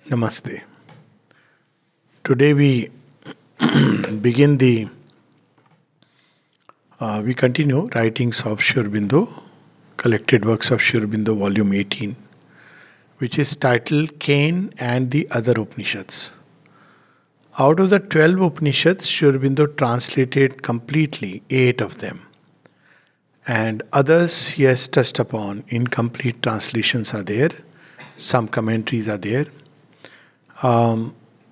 Namaste. Today we begin we continue writings of Sri Aurobindo, collected works of Sri Aurobindo, volume 18, which is titled Kena and the Other Upanishads. Out of the 12 Upanishads, Sri Aurobindo translated completely 8 of them. And others he has touched upon. Incomplete translations are there, some commentaries are there.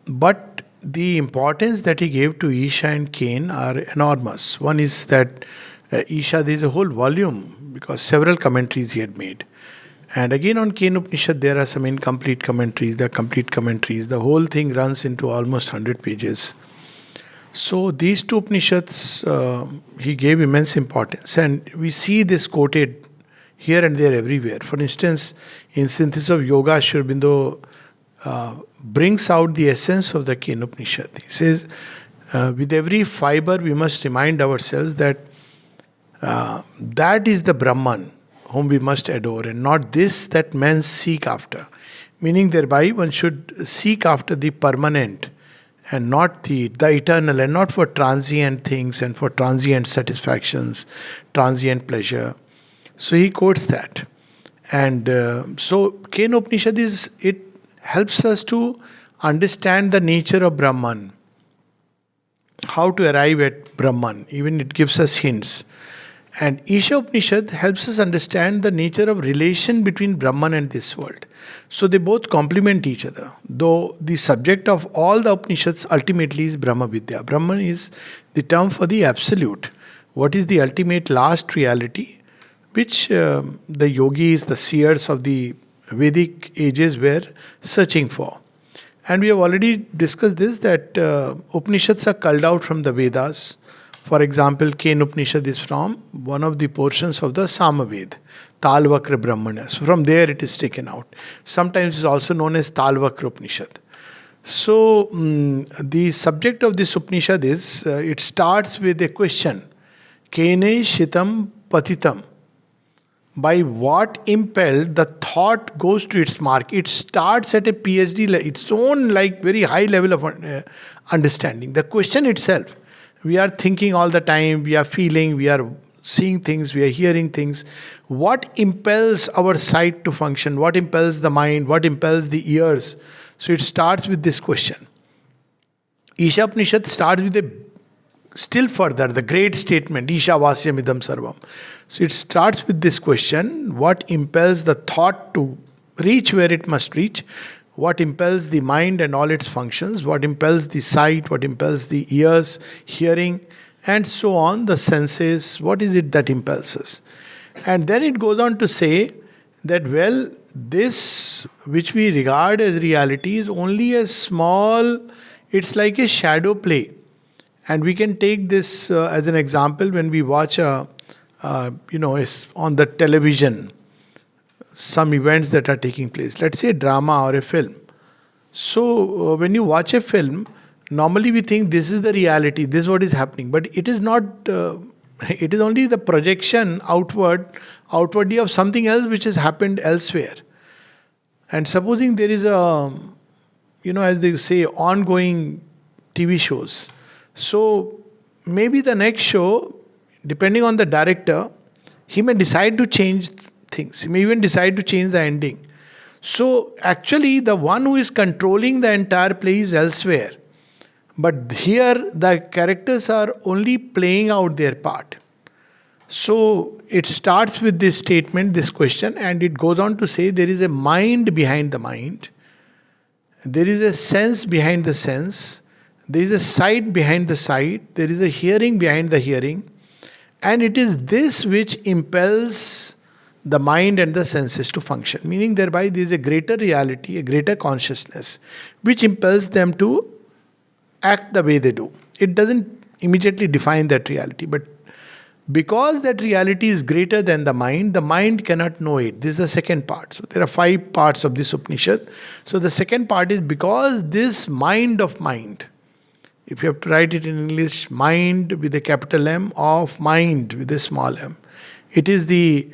But the importance that he gave to Isha and Kena are enormous. One is that Isha, there is a whole volume because several commentaries he had made. And again on Kena Upanishad, there are some incomplete commentaries, there are complete commentaries. The whole thing runs into almost 100 pages. So these two Upanishads, he gave immense importance. And we see this quoted here and there everywhere. For instance, in Synthesis of Yoga, Sri Aurobindo brings out the essence of the Kena Upanishad. He says, with every fiber we must remind ourselves that that is the Brahman whom we must adore and not this that men seek after. Meaning thereby one should seek after the permanent and not the eternal, and not for transient things and for transient satisfactions, transient pleasure. So he quotes that. And so Kena Upanishad it helps us to understand the nature of Brahman, how to arrive at Brahman. Even it gives us hints. And Isha Upanishad helps us understand the nature of relation between Brahman and this world. So they both complement each other. Though the subject of all the Upanishads ultimately is Brahma Vidya. Brahman is the term for the absolute. What is the ultimate last reality, which the yogis, the seers of the Vedic ages were searching for. And we have already discussed this, that Upanishads are culled out from the Vedas. For example, Kena Upanishad is from one of the portions of the Samaved, Talvakra Brahmana. So from there it is taken out. Sometimes it is also known as Talvakra Upanishad. So the subject of this Upanishad is, it starts with a question. Kene Shitam Patitam. By what impelled the thought goes to its mark. It starts at a PhD, its own very high level of understanding. The question itself. We are thinking all the time, we are feeling, we are seeing things, we are hearing things. What impels our sight to function? What impels the mind? What impels the ears? So it starts with this question. Isha Upanishad starts with a still further, the great statement, Isha Vasyam Idam Sarvam. So it starts with this question, what impels the thought to reach where it must reach? What impels the mind and all its functions? What impels the sight? What impels the ears, hearing, and so on, the senses? What is it that impels us? And then it goes on to say that, this which we regard as reality is only a small, it's like a shadow play. And we can take this as an example when we watch on the television, some events that are taking place. Let's say a drama or a film. So when you watch a film, normally we think this is the reality, this is what is happening. But it is not, it is only the projection outwardly of something else which has happened elsewhere. And supposing there is as they say, ongoing TV shows. So maybe the next show, depending on the director, he may decide to change things. He may even decide to change the ending. So actually the one who is controlling the entire play is elsewhere. But here the characters are only playing out their part. So it starts with this statement, this question, and it goes on to say there is a mind behind the mind. There is a sense behind the sense. There is a sight behind the sight. There is a hearing behind the hearing. And it is this which impels the mind and the senses to function. Meaning thereby there is a greater reality, a greater consciousness, which impels them to act the way they do. It doesn't immediately define that reality. But because that reality is greater than the mind cannot know it. This is the second part. So there are 5 parts of this Upanishad. So the second part is because this mind of mind, if you have to write it in English, mind with a capital M, of mind with a small m. It is the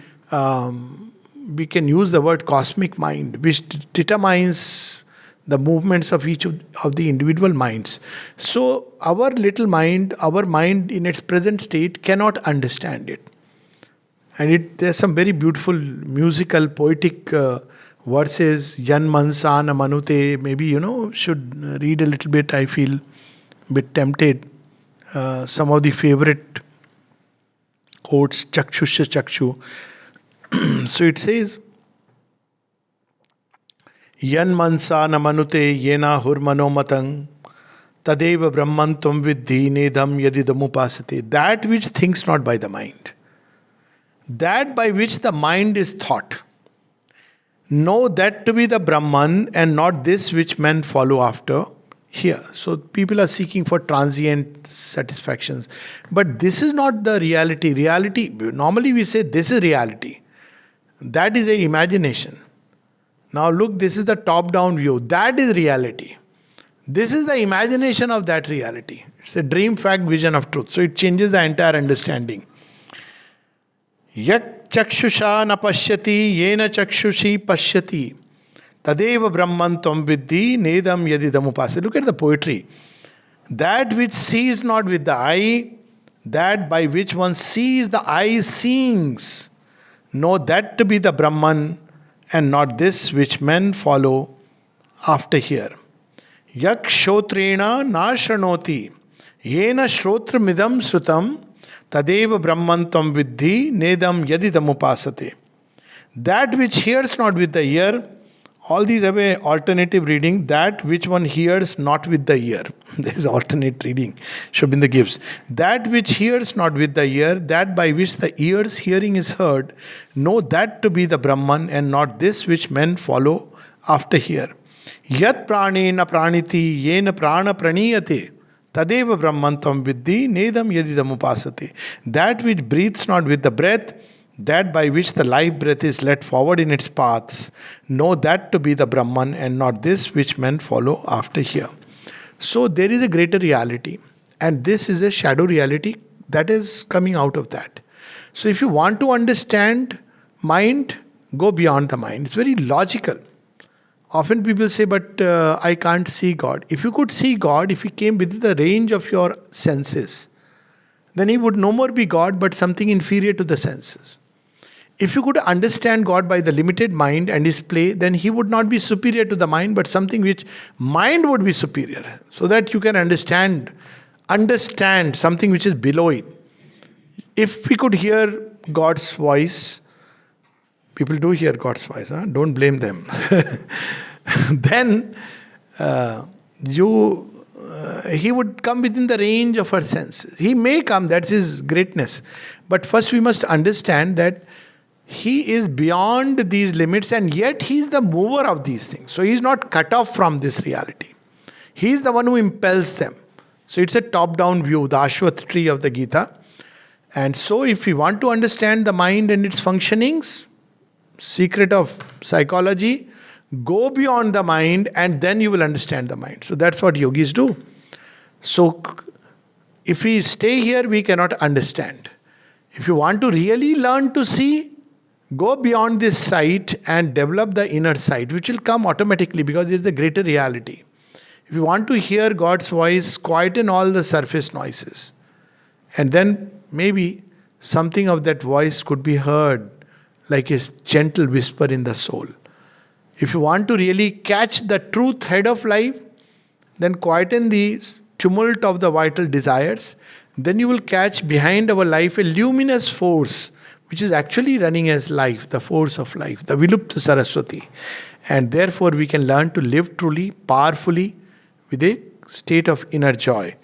we can use the word cosmic mind, which determines the movements of each of the individual minds. So our little mind, our mind in its present state cannot understand it. And there's some very beautiful musical, poetic verses. Yan mansana manute. Maybe, should read a little bit. I feel a bit tempted. Some of the favorite quotes, chakshusha chakshu. So it says, Yan mansana manute yena hurmanomatang tadeva brahmantam vidhi nedam yadidamupasate. That which thinks not by the mind, that by which the mind is thought, know that to be the Brahman and not this which men follow after here. So people are seeking for transient satisfactions. But this is not the reality. Reality, normally we say this is reality. That is a imagination. Now look, this is the top-down view. That is reality. This is the imagination of that reality. It's a dream, fact, vision of truth. So it changes the entire understanding. Yak chakshusha na pashyati yena chakshushi pashyati tadeva brahman tvam vidhi nedam yadidam upasati. Look at the poetry. That which sees not with the eye, that by which one sees the eye seeings, know that to be the Brahman and not this which men follow after here. Yak shotrena na shranoti yena shrotrmidam srutam tadeva brahmantam vidhi nedam yadidam upasate. That which hears not with the ear, all these have a alternative reading, that which one hears not with the ear. There is alternate reading. Shobinda gives. That which hears not with the ear, that by which the ear's hearing is heard, know that to be the Brahman and not this which men follow after here. Yat pranena praniti yena prana praniyate tadeva brahmantam vidhi nedam yadidam upasate. That which breathes not with the breath, that by which the life breath is led forward in its paths, know that to be the Brahman and not this which men follow after here. So there is a greater reality, and this is a shadow reality that is coming out of that. So if you want to understand mind, go beyond the mind. It's very logical. Often people say, but I can't see God. If you could see God, if He came within the range of your senses, then He would no more be God but something inferior to the senses. If you could understand God by the limited mind and His play, then He would not be superior to the mind but something which mind would be superior. So that you can understand something which is below it. If we could hear God's voice, people do hear God's voice, don't blame them. Then He would come within the range of our senses. He may come, that's His greatness. But first we must understand that He is beyond these limits and yet He is the mover of these things. So He is not cut off from this reality. He is the one who impels them. So it's a top-down view, the Ashwath tree of the Gita. And so if we want to understand the mind and its functionings, secret of psychology, go beyond the mind and then you will understand the mind. So that's what yogis do. So if we stay here, we cannot understand. If you want to really learn to see, go beyond this sight and develop the inner sight, which will come automatically because it is the greater reality. If you want to hear God's voice, quieten all the surface noises. And then maybe something of that voice could be heard like a gentle whisper in the soul. If you want to really catch the true thread of life, then quieten the tumult of the vital desires. Then you will catch behind our life a luminous force which is actually running as life, the force of life, the Vilupta Saraswati. And therefore we can learn to live truly, powerfully, with a state of inner joy.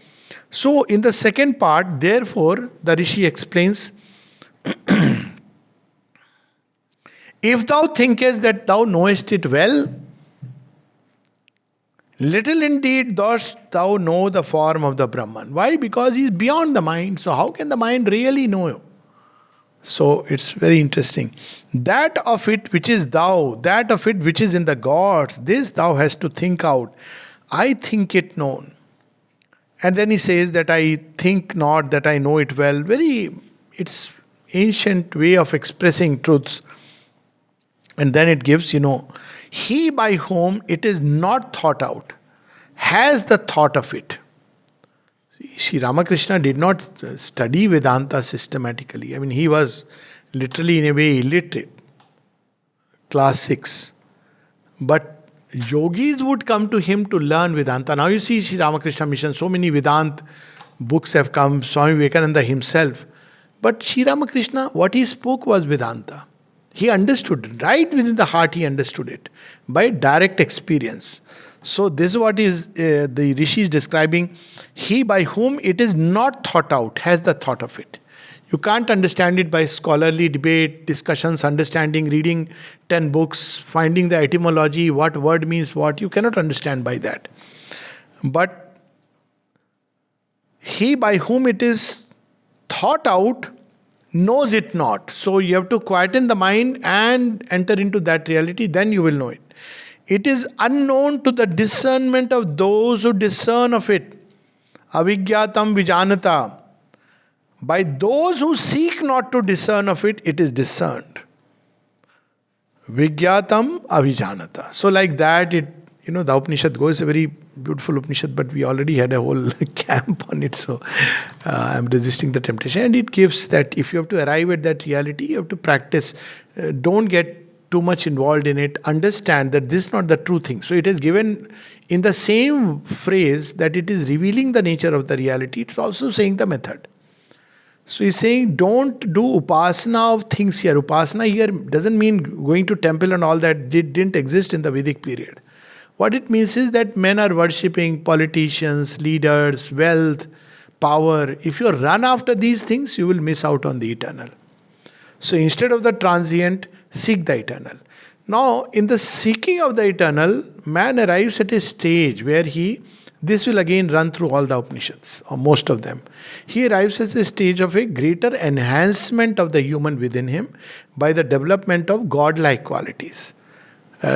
So in the second part, therefore, the Rishi explains, if thou thinkest that thou knowest it well, little indeed dost thou know the form of the Brahman. Why? Because he is beyond the mind. So how can the mind really know? So it's very interesting. That of it which is thou, that of it which is in the gods, this thou hast to think out. I think it known. And then he says that I think not, that I know it well. It's ancient way of expressing truths. And then it gives, he by whom it is not thought out has the thought of it. Sri Ramakrishna did not study Vedanta systematically. I mean, he was literally in a way illiterate, class 6. But yogis would come to him to learn Vedanta. Now you see Sri Ramakrishna Mission, so many Vedanta books have come, Swami Vivekananda himself. But Sri Ramakrishna, what he spoke was Vedanta. He understood it. Right within the heart he understood it by direct experience. So this is what is the Rishi is describing. He by whom it is not thought out has the thought of it. You can't understand it by scholarly debate, discussions, understanding, reading 10 books, finding the etymology, what word means what. You cannot understand by that. But he by whom it is thought out knows it not. So you have to quieten the mind and enter into that reality, then you will know it. It is unknown to the discernment of those who discern of it. Avijñātam vijanata. By those who seek not to discern of it, it is discerned. Vijñātam avijanata. So like that, the Upanishad goes, a very beautiful Upanishad, but we already had a whole camp on it, so I'm resisting the temptation. And it gives that if you have to arrive at that reality, you have to practice. Don't get too much involved in it. Understand that this is not the true thing. So it is given in the same phrase that it is revealing the nature of the reality. It's also saying the method. So he's saying don't do upasana of things here. Upasana here doesn't mean going to temple and all that. Didn't exist in the Vedic period. What it means is that men are worshipping politicians, leaders, wealth, power. If you run after these things, you will miss out on the eternal. So instead of the transient, seek the eternal. Now, in the seeking of the eternal, man arrives at a stage where this will again run through all the Upanishads, or most of them. He arrives at a stage of a greater enhancement of the human within him by the development of godlike qualities.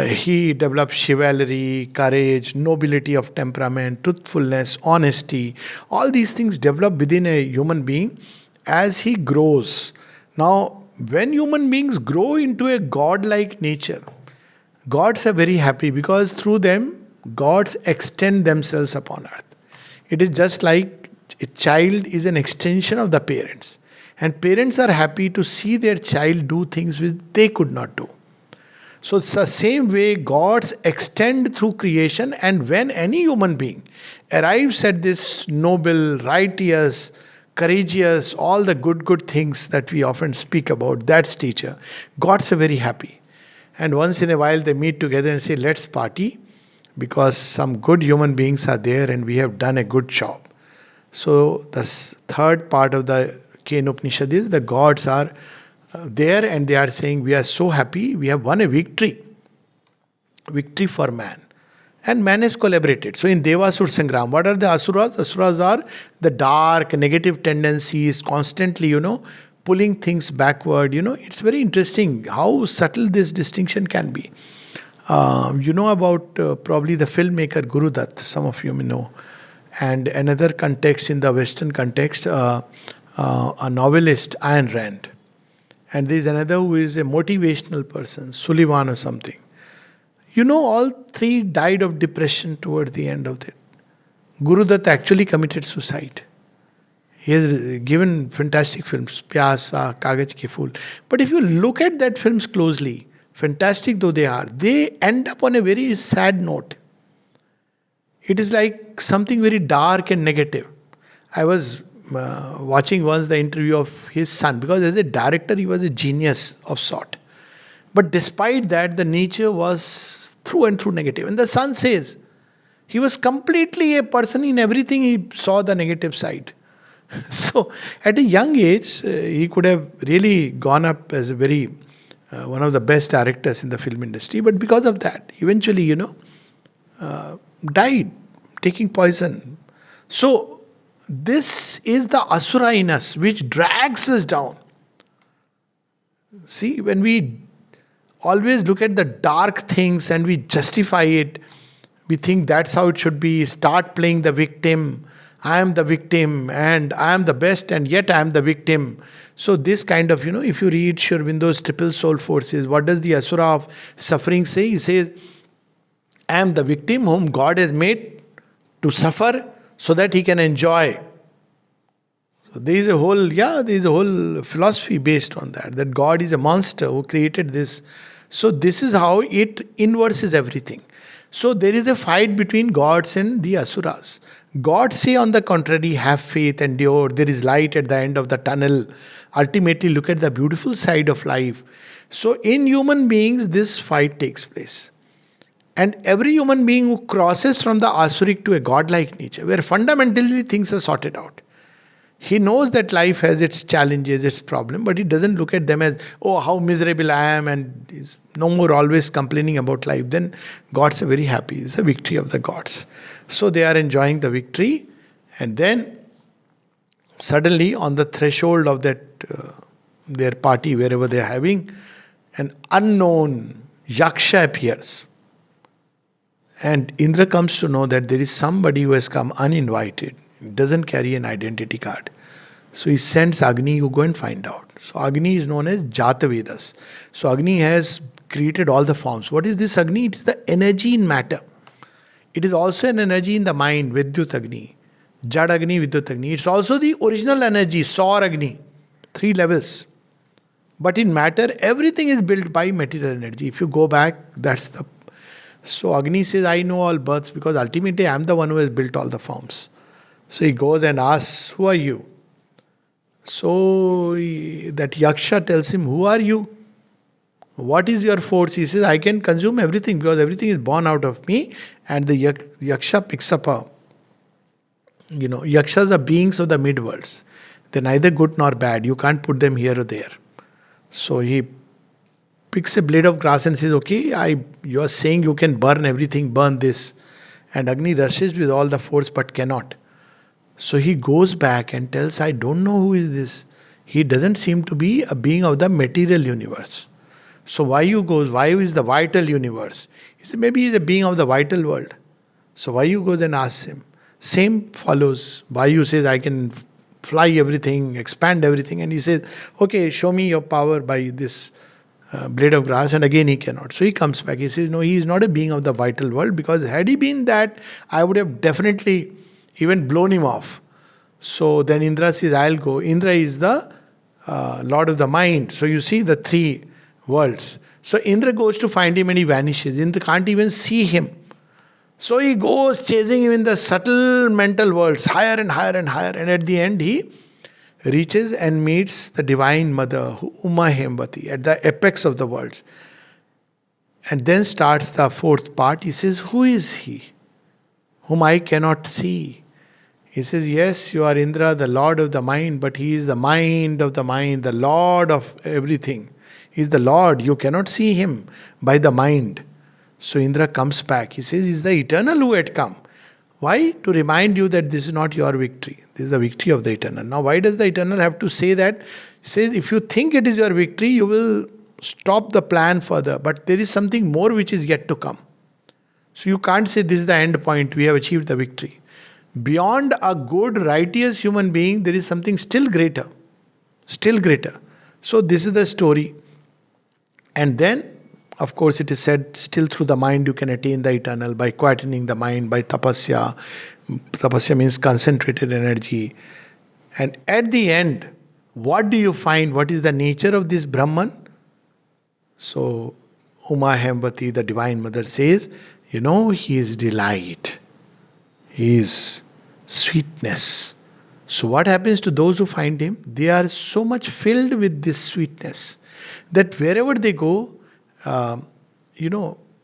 He develops chivalry, courage, nobility of temperament, truthfulness, honesty. All these things develop within a human being as he grows. Now, when human beings grow into a godlike nature, gods are very happy because through them, gods extend themselves upon earth. It is just like a child is an extension of the parents. And parents are happy to see their child do things which they could not do. So it's the same way gods extend through creation, and when any human being arrives at this noble, righteous, courageous, all the good things that we often speak about, that stature, gods are very happy. And once in a while they meet together and say, let's party, because some good human beings are there and we have done a good job. So the third part of the Kena Upanishad is the gods are there and they are saying, we are so happy, we have won a victory for man. And man has collaborated. So in Devasur Sangram, what are the Asuras? Asuras are the dark, negative tendencies, constantly, pulling things backward. It's very interesting how subtle this distinction can be. You know about probably the filmmaker Guru Dutt, some of you may know. And another context in the Western context, a novelist, Ayn Rand. And there is another who is a motivational person, Sullivan or something. All three died of depression toward the end of it. Guru Dutt actually committed suicide. He has given fantastic films, Pyasa, Kagaj Ke Phool. But if you look at that films closely, fantastic though they are, they end up on a very sad note. It is like something very dark and negative. I was watching once the interview of his son, because as a director he was a genius of sort. But despite that, the nature was through and through negative. And the son says, he was completely a person in everything, he saw the negative side. So at a young age, he could have really gone up as a very, one of the best directors in the film industry. But because of that, eventually, died, taking poison. So this is the Asura in us, which drags us down. See, when we always look at the dark things and we justify it, we think that's how it should be, start playing the victim. I am the victim and I am the best and yet I am the victim. So this kind of, if you read Sri Aurobindo's triple soul forces, what does the Asura of suffering say? He says, I am the victim whom God has made to suffer so that he can enjoy. So there is a whole philosophy based on that God is a monster who created this. So this is how it inverses everything. So there is a fight between gods and the Asuras. Gods say, on the contrary, have faith, endure, there is light at the end of the tunnel. Ultimately, look at the beautiful side of life. So in human beings, this fight takes place. And every human being who crosses from the Asuric to a godlike nature, where fundamentally things are sorted out. He knows that life has its challenges, its problem, but he doesn't look at them as, oh, how miserable I am, and is no more always complaining about life. Then gods are very happy. It's a victory of the gods. So they are enjoying the victory, and then suddenly on the threshold of that their party, wherever they are having, an unknown Yaksha appears. And Indra comes to know that there is somebody who has come uninvited. He doesn't carry an identity card. So he sends Agni, you go and find out. So Agni is known as Jata Vedas. So Agni has created all the forms. What is this Agni? It is the energy in matter. It is also an energy in the mind, Vidyut Agni. Jad Agni, Vidyut Agni. It's also the original energy, Saur Agni. 3 levels. But in matter, everything is built by material energy. If you go back, that's the... So Agni says, I know all births because ultimately I am the one who has built all the forms. So he goes and asks, who are you? So that Yaksha tells him, who are you? What is your force? He says, I can consume everything because everything is born out of me. And the Yaksha picks up Yakshas are beings of the mid-worlds. They're neither good nor bad. You can't put them here or there. So he picks a blade of grass and says, okay, you are saying you can burn everything, burn this. And Agni rushes with all the force but cannot. So he goes back and tells, I don't know who is this. He doesn't seem to be a being of the material universe. So Vayu goes, Vayu is the vital universe. He said, maybe he's a being of the vital world. So Vayu goes and asks him. Same follows. Vayu says, I can fly everything, expand everything. And he says, okay, show me your power by this blade of grass. And again he cannot. So he comes back. He says, no, he is not a being of the vital world, because had he been that, I would have definitely even blown him off. So then Indra says, I'll go. Indra is the lord of the mind. So you see the 3 worlds. So Indra goes to find him and he vanishes. Indra can't even see him. So he goes chasing him in the subtle mental worlds, higher and higher and higher. And at the end he reaches and meets the Divine Mother, Uma Hemvati, at the apex of the worlds. And then starts the 4th part. He says, who is he whom I cannot see? He says, yes, you are Indra, the Lord of the mind, but he is the mind of the mind, the Lord of everything. He is the Lord. You cannot see him by the mind. So Indra comes back. He says, he's the eternal who had come. Why? To remind you that this is not your victory. This is the victory of the eternal. Now, why does the eternal have to say that? He says, if you think it is your victory, you will stop the plan further. But there is something more which is yet to come. So you can't say this is the end point. We have achieved the victory. Beyond a good, righteous human being, there is something still greater. Still greater. So this is the story. And then, of course, it is said, still through the mind you can attain the eternal by quietening the mind, by tapasya. Tapasya means concentrated energy. And at the end, what do you find? What is the nature of this Brahman? So, Uma Hemvati, the Divine Mother, says, he is delight. He is sweetness. So what happens to those who find him? They are so much filled with this sweetness that wherever they go,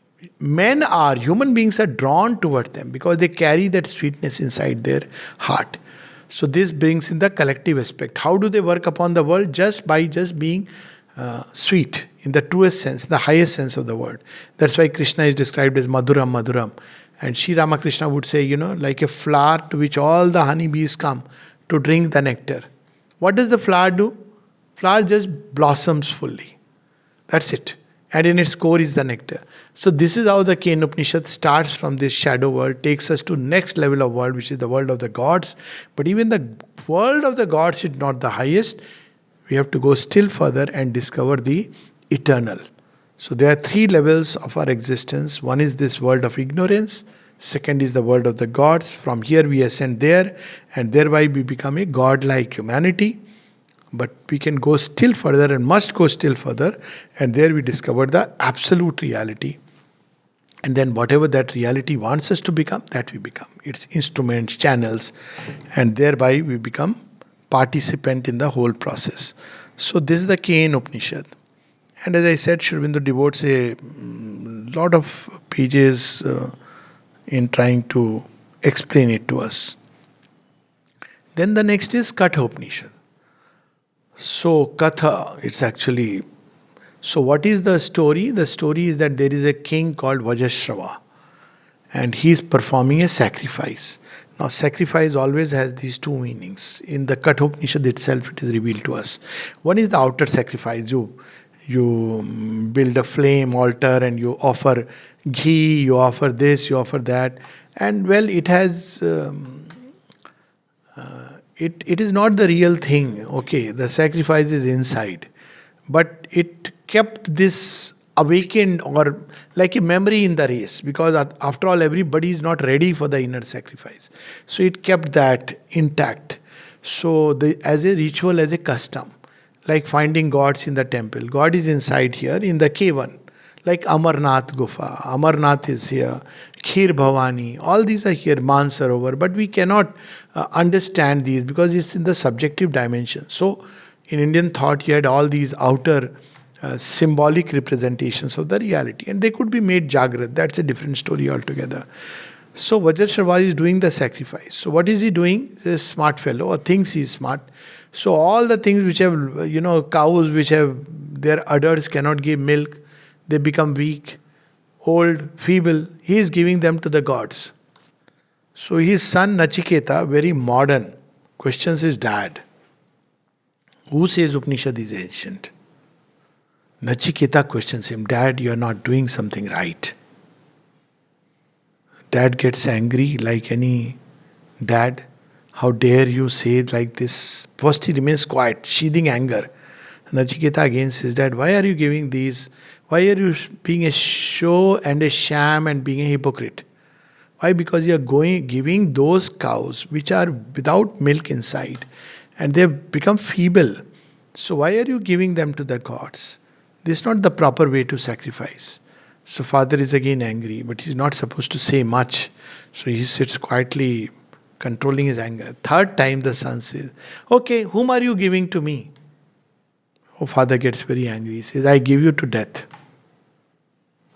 human beings are drawn toward them because they carry that sweetness inside their heart. So this brings in the collective aspect. How do they work upon the world? Just by being sweet in the truest sense, the highest sense of the word. That's why Krishna is described as Madhuram, Madhuram. And Sri Ramakrishna would say, like a flower to which all the honeybees come to drink the nectar. What does the flower do? Flower just blossoms fully. That's it. and in its core is the nectar. So this is how the Kena Upanishad starts from this shadow world, takes us to next level of world, which is the world of the gods. But even the world of the gods is not the highest. We have to go still further and discover the eternal. So there are three levels of our existence. One is this world of ignorance. Second is the world of the gods. From here we ascend there, and thereby we become a god-like humanity. But we can go still further and must go still further, and there we discover the absolute reality. And then whatever that reality wants us to become, that we become. Its instruments, channels, and thereby we become participant in the whole process. So this is the Kena Upanishad. And as I said, Sri Aurobindo devotes a lot of pages in trying to explain it to us. Then the next is Katha Upanishad. So Katha, it's actually... So what is the story? The story is that there is a king called Vajrashrava, and he is performing a sacrifice. Now sacrifice always has these two meanings. In the Katha Upanishad itself it is revealed to us. One is the outer sacrifice. You build a flame altar and you offer ghee, you offer this, you offer that. And well, it has... It is not the real thing. Okay, the sacrifice is inside. But it kept this awakened, or like a memory in the race, because after all, everybody is not ready for the inner sacrifice. So it kept that intact. So as a ritual, as a custom, like finding gods in the temple. God is inside here in the cave-one. Like Amarnath Gufa. Amarnath is here. Khir Bhavani. All these are here. Mansarovar. But we cannot understand these because it's in the subjective dimension. So in Indian thought, you had all these outer symbolic representations of the reality. And they could be made Jagrat. That's a different story altogether. So Vajrashrava is doing the sacrifice. So what is he doing? He's a smart fellow, or thinks he's smart. So all the things which have, cows which have their udders cannot give milk, they become weak, old, feeble. He is giving them to the gods. So his son Nachiketa, very modern, questions his dad. Who says Upanishad is ancient? Nachiketa questions him, Dad, you are not doing something right. Dad gets angry like any dad. How dare you say it like this? First he remains quiet, sheathing anger. Nachiketa again says, Dad, why are you giving these? Why are you being a show and a sham and being a hypocrite? Why? Because you are giving those cows which are without milk inside, and they have become feeble. So why are you giving them to the gods? This is not the proper way to sacrifice. So father is again angry, but he's not supposed to say much. So he sits quietly, controlling his anger. Third time the son says, okay, whom are you giving to me? Oh, father gets very angry. He says, I give you to death.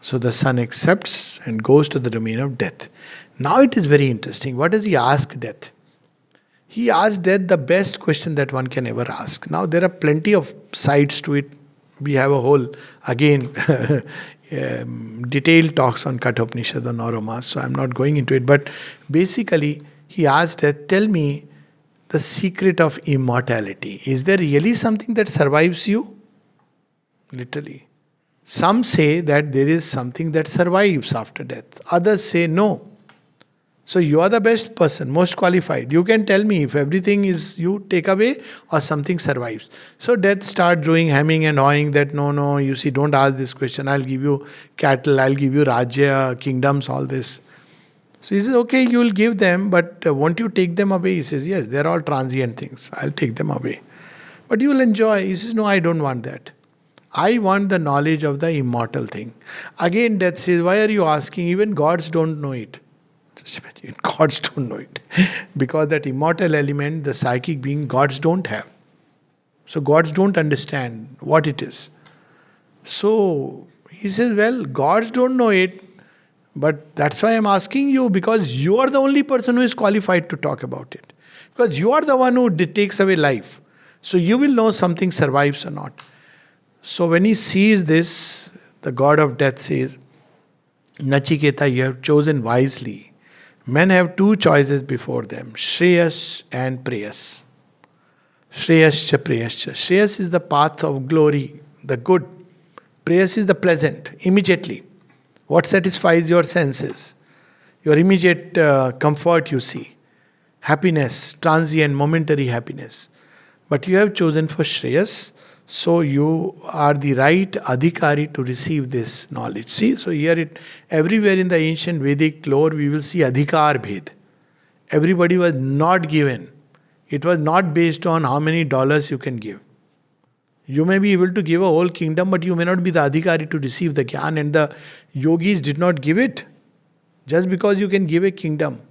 So the son accepts and goes to the domain of death. Now it is very interesting. What does he ask death? He asks death the best question that one can ever ask. Now there are plenty of sides to it. We have a whole, again, detailed talks on Katha Upanishad and Aromas, so I'm not going into it. But basically, he asked death, tell me the secret of immortality. Is there really something that survives you? Literally. Some say that there is something that survives after death. Others say no. So you are the best person, most qualified. You can tell me if everything is you take away or something survives. So death starts doing hemming and hawing that no, you see, don't ask this question. I'll give you cattle, I'll give you Rajya, kingdoms, all this. So he says, okay, you will give them, but won't you take them away? He says, yes, they're all transient things. I'll take them away. But you will enjoy. He says, no, I don't want that. I want the knowledge of the immortal thing. Again, death says, why are you asking? Even gods don't know it. Gods don't know it. Because that immortal element, the psychic being, gods don't have. So gods don't understand what it is. So he says, well, gods don't know it, but that's why I'm asking you, because you are the only person who is qualified to talk about it. Because you are the one who takes away life. So you will know something survives or not. So when he sees this, the god of death says, Nachiketa, you have chosen wisely. Men have two choices before them, Shreyas and Preyas. Shreyascha Preyascha. Shreyas is the path of glory, the good. Preyas is the pleasant, immediately. What satisfies your senses? Your immediate comfort you see. Happiness, transient, momentary happiness. But you have chosen for Shreyas, so you are the right adhikari to receive this knowledge. See, so here everywhere in the ancient Vedic lore we will see adhikar bhed. Everybody was not given. It was not based on how many dollars you can give. You may be able to give a whole kingdom, but you may not be the adhikari to receive the gyan, and the yogis did not give it. Just because you can give a kingdom.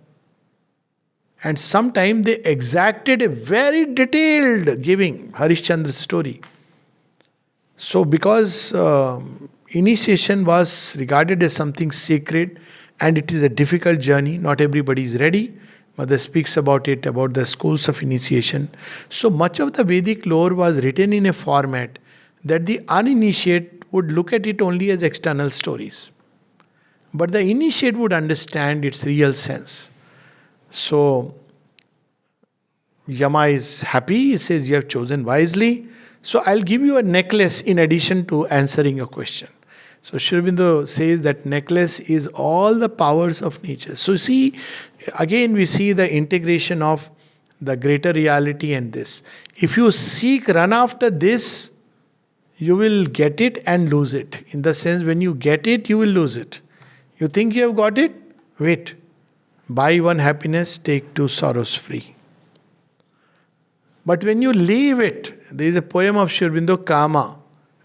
And sometime they exacted a very detailed giving, Harishchandra's story. So because initiation was regarded as something sacred and it is a difficult journey, not everybody is ready. Mother speaks about it, about the schools of initiation. So much of the Vedic lore was written in a format that the uninitiate would look at it only as external stories. But the initiate would understand its real sense. So, Yama is happy. He says, you have chosen wisely. So, I'll give you a necklace in addition to answering your question. So, Sri Aurobindo says that necklace is all the powers of nature. So, see, again we see the integration of the greater reality and this. If you seek, run after this, you will get it and lose it. In the sense, when you get it, you will lose it. You think you have got it? Wait. Buy one happiness, take two sorrows free. But when you leave it, there is a poem of Sri Aurobindo, Kama,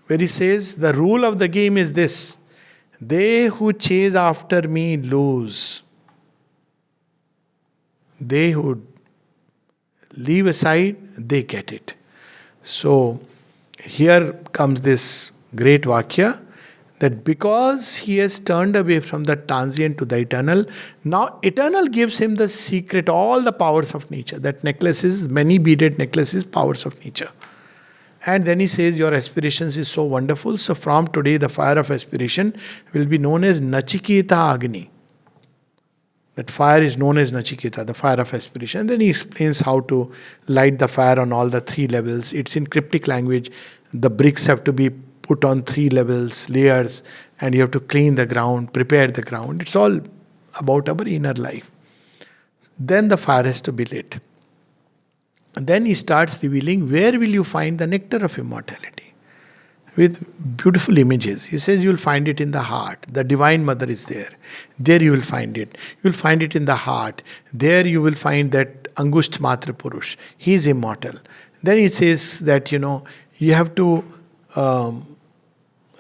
where he says, the rule of the game is this: they who chase after me lose. They who leave aside, they get it. So, here comes this great Vakya, that because he has turned away from the transient to the eternal, now eternal gives him the secret, all the powers of nature. That necklace is, many beaded necklaces, powers of nature. And then he says, your aspirations is so wonderful, so from today the fire of aspiration will be known as Nachiketa Agni. That fire is known as Nachiketa, the fire of aspiration. And then he explains how to light the fire on all the three levels. It's in cryptic language. The bricks have to be put on three levels, layers, and you have to clean the ground, prepare the ground. It's all about our inner life. Then the fire has to be lit. And then he starts revealing where will you find the nectar of immortality. With beautiful images. He says you will find it in the heart. The Divine Mother is there. There you will find it. You will find it in the heart. There you will find that Angusht Matra Purush. He is immortal. Then he says that, you have to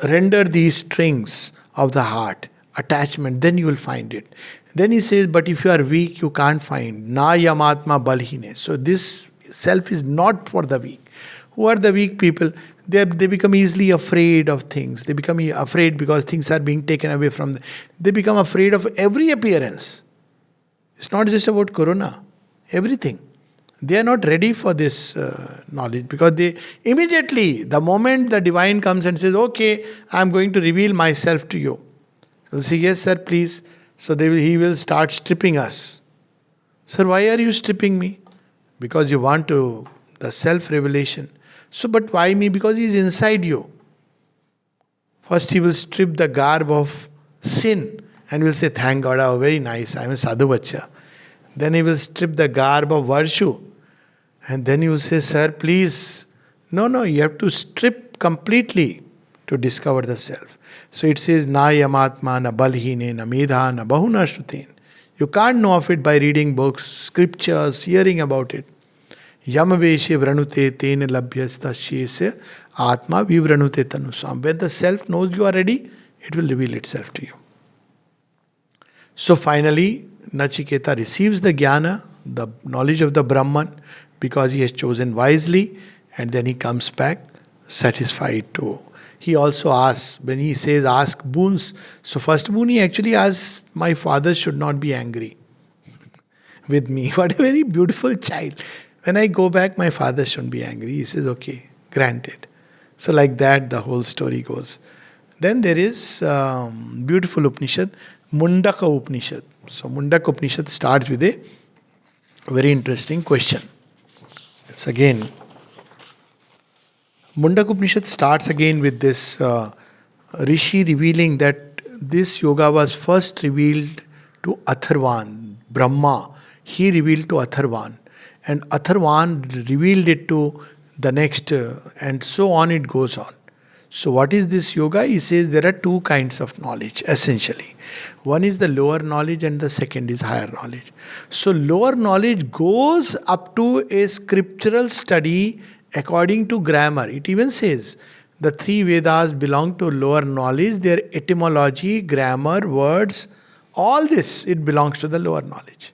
render these strings of the heart, attachment, then you will find it. Then he says, but if you are weak, you can't find. Na yamatma balhine. So this self is not for the weak. Who are the weak people? They become easily afraid of things. They become afraid because things are being taken away from them. They become afraid of every appearance. It's not just about corona. Everything. They are not ready for this knowledge because they immediately, the moment the divine comes and says, okay, I am going to reveal myself to you. You'll say, yes, sir, please. So he will start stripping us. Sir, why are you stripping me? Because you want the self-revelation. So, but why me? Because he is inside you. First he will strip the garb of sin and will say, thank God, oh, very nice, I am a sadhu bacha. Then he will strip the garb of virtue. And then you will say, sir, please. No, you have to strip completely to discover the self. So it says, na yamatma na balhine na medha na bahuna shrutin. You can't know of it by reading books, scriptures, hearing about it. Yamaveshe vranute tene labhyastashyesya atma vivranute tanusam. When the self knows you are ready, it will reveal itself to you. So finally, Nachiketa receives the jnana, the knowledge of the Brahman, because he has chosen wisely, and then he comes back satisfied too. He also asks, when he says ask boons, so first boon he actually asks, my father should not be angry with me. What a very beautiful child. When I go back, my father shouldn't be angry. He says, okay, granted. So like that the whole story goes. Then there is beautiful Upanishad, Mundaka Upanishad. So Mundaka Upanishad starts with a very interesting question. It's again, Mundaka Upanishad starts again with this Rishi revealing that this yoga was first revealed to Atharvan, Brahma. He revealed to Atharvan, and Atharvan revealed it to the next, and so on it goes on. So, what is this yoga? He says there are two kinds of knowledge essentially. One is the lower knowledge, and the second is higher knowledge. So, lower knowledge goes up to a scriptural study according to grammar. It even says the three Vedas belong to lower knowledge, their etymology, grammar, words, all this, it belongs to the lower knowledge.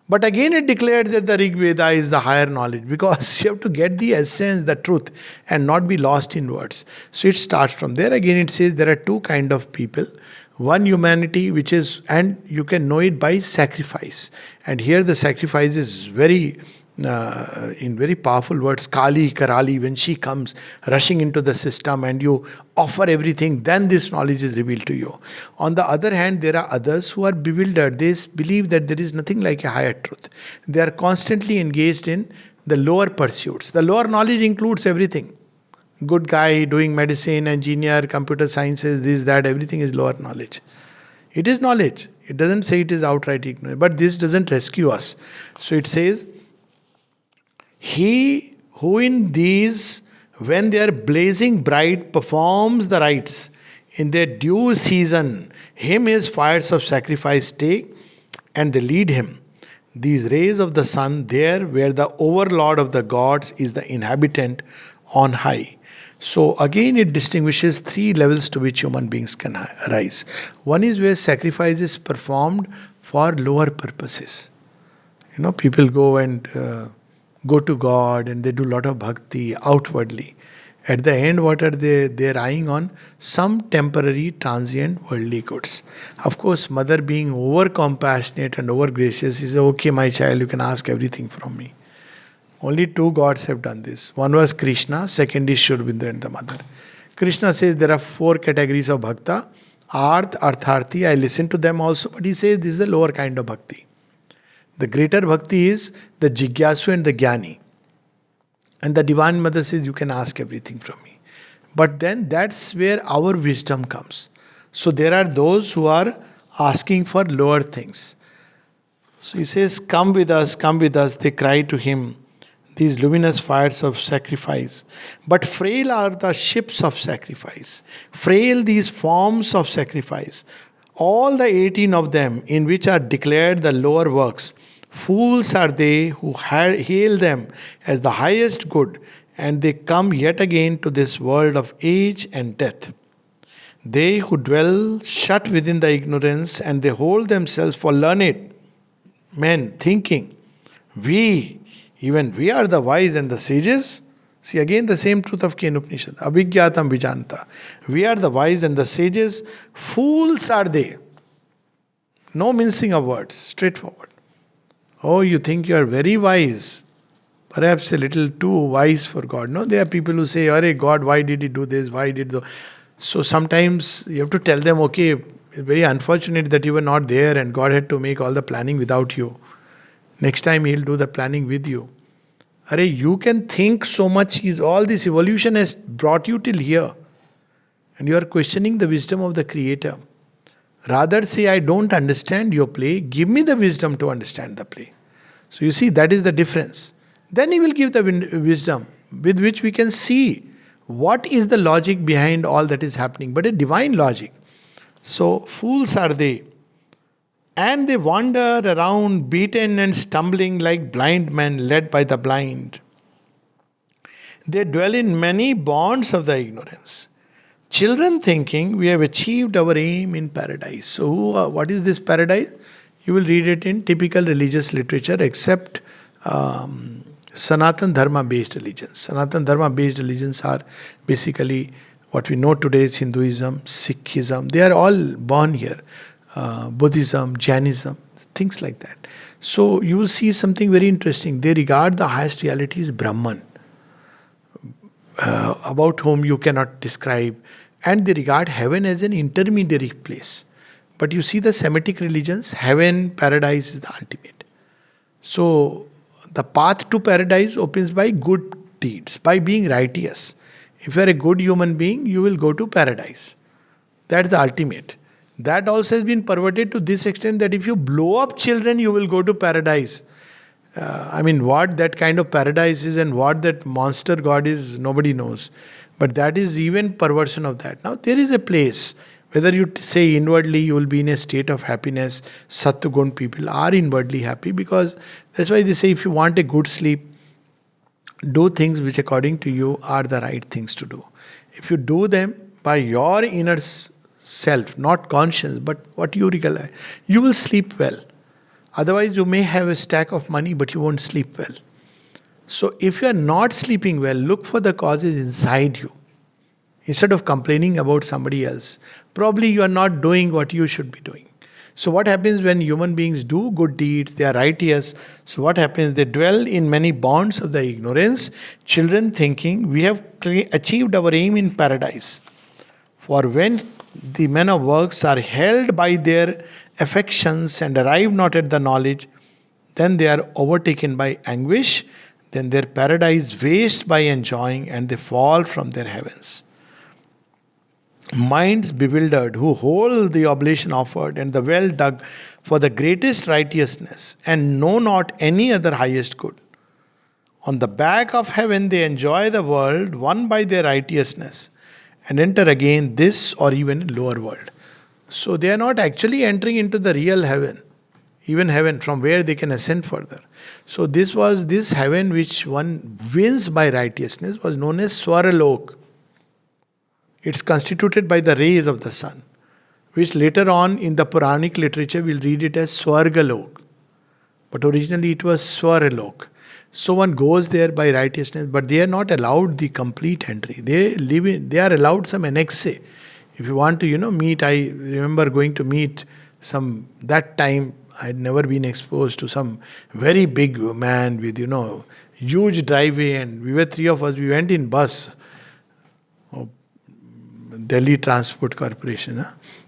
But again, it declared that the Rig Veda is the higher knowledge because you have to get the essence, the truth, and not be lost in words. So it starts from there. Again, it says there are two kind of people. One humanity, which is, and you can know it by sacrifice. And here the sacrifice is very, in very powerful words, Kali, Karali, when she comes rushing into the system and you offer everything, then this knowledge is revealed to you. On the other hand, there are others who are bewildered. They believe that there is nothing like a higher truth. They are constantly engaged in the lower pursuits. The lower knowledge includes everything. Good guy doing medicine, engineer, computer sciences, this, that, everything is lower knowledge. It is knowledge. It doesn't say it is outright ignorance. But this doesn't rescue us. So it says, he who in these, when they are blazing bright, performs the rites in their due season, him his fires of sacrifice take, and they lead him. These rays of the sun, there where the overlord of the gods is the inhabitant on high. So again, it distinguishes three levels to which human beings can rise. One is where sacrifice is performed for lower purposes. People go and go to God and they do a lot of bhakti outwardly. At the end, what are they? They're eyeing on some temporary, transient worldly goods. Of course, mother being over compassionate and over gracious is okay, my child, you can ask everything from me. Only two gods have done this. One was Krishna, second is Sri Aurobindo and the mother. Krishna says there are four categories of bhakta. Arth, Artharthi, I listen to them also, but he says this is the lower kind of bhakti. The greater bhakti is the Jigyasu and the Jnani. And the Divine Mother says, you can ask everything from me. But then that's where our wisdom comes. So there are those who are asking for lower things. So he says, come with us, they cry to him, these luminous fires of sacrifice. But frail are the ships of sacrifice, frail these forms of sacrifice. All the 18 of them in which are declared the lower works, fools are they who hail them as the highest good, and they come yet again to this world of age and death. They who dwell shut within the ignorance, and they hold themselves for learned men, thinking, even we are the wise and the sages. See again the same truth of Kena Upanishad. Abhigyatam vijanta. We are the wise and the sages. Fools are they. No mincing of words. Straightforward. Oh, you think you are very wise. Perhaps a little too wise for God. No, there are people who say, "Arey God, why did he do this? Why did the..." So sometimes you have to tell them, okay, it's very unfortunate that you were not there and God had to make all the planning without you. Next time he'll do the planning with you. Arey, you can think so much, all this evolution has brought you till here. And you are questioning the wisdom of the Creator. Rather say, I don't understand your play, give me the wisdom to understand the play. So you see, that is the difference. Then he will give the wisdom with which we can see what is the logic behind all that is happening, but a divine logic. So fools are they. And they wander around, beaten and stumbling like blind men led by the blind. They dwell in many bonds of the ignorance. Children thinking we have achieved our aim in paradise. So what is this paradise? You will read it in typical religious literature except Sanatan Dharma based religions. Sanatan Dharma based religions are basically what we know today is Hinduism, Sikhism. They are all born here. Buddhism, Jainism, things like that. So you will see something very interesting. They regard the highest reality as Brahman, about whom you cannot describe. And they regard heaven as an intermediary place. But you see the Semitic religions, heaven, paradise is the ultimate. So the path to paradise opens by good deeds, by being righteous. If you are a good human being, you will go to paradise. That's the ultimate. That also has been perverted to this extent that if you blow up children, you will go to paradise. What that kind of paradise is and what that monster God is, nobody knows. But that is even perversion of that. Now, there is a place, whether you say inwardly you will be in a state of happiness, Sattugun people are inwardly happy, because that's why they say if you want a good sleep, do things which according to you are the right things to do. If you do them by your inner self, not conscience, but what you realize, you will sleep well. Otherwise, you may have a stack of money, but you won't sleep well. So, if you are not sleeping well, look for the causes inside you. Instead of complaining about somebody else, probably you are not doing what you should be doing. So, what happens when human beings do good deeds, they are righteous. So, what happens? They dwell in many bonds of the ignorance, children thinking, we have achieved our aim in paradise. For when the men of works are held by their affections and arrive not at the knowledge, then they are overtaken by anguish, then their paradise waste by enjoying, and they fall from their heavens. Minds bewildered, who hold the oblation offered and the well dug for the greatest righteousness, and know not any other highest good. On the back of heaven they enjoy the world won by their righteousness, and enter again this or even lower world. So they are not actually entering into the real heaven, even heaven from where they can ascend further. So this heaven which one wins by righteousness was known as Swaralok. It's constituted by the rays of the sun, which later on in the Puranic literature we'll read it as Swargalok. But originally it was Swaralok. So one goes there by righteousness, but they are not allowed the complete entry. They are allowed some annexe. If you want to, meet, I remember going to meet that time I had never been exposed to some very big man with, huge driveway, and we were three of us, we went in bus, Delhi Transport Corporation.